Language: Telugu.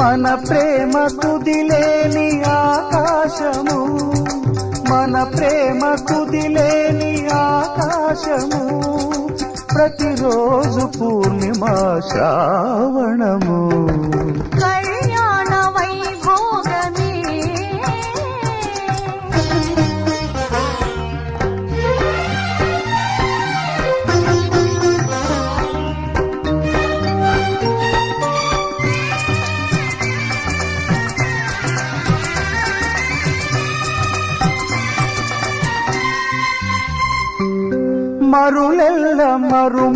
మన ప్రేమ కుదిలేని ఆకాశము, మన ప్రేమ కుదిలేని ఆకాశము, ప్రతిరోజు పూర్ణిమ శ్రావణము. కళ్యాణ వైభోగమే మరులెల్ల మరు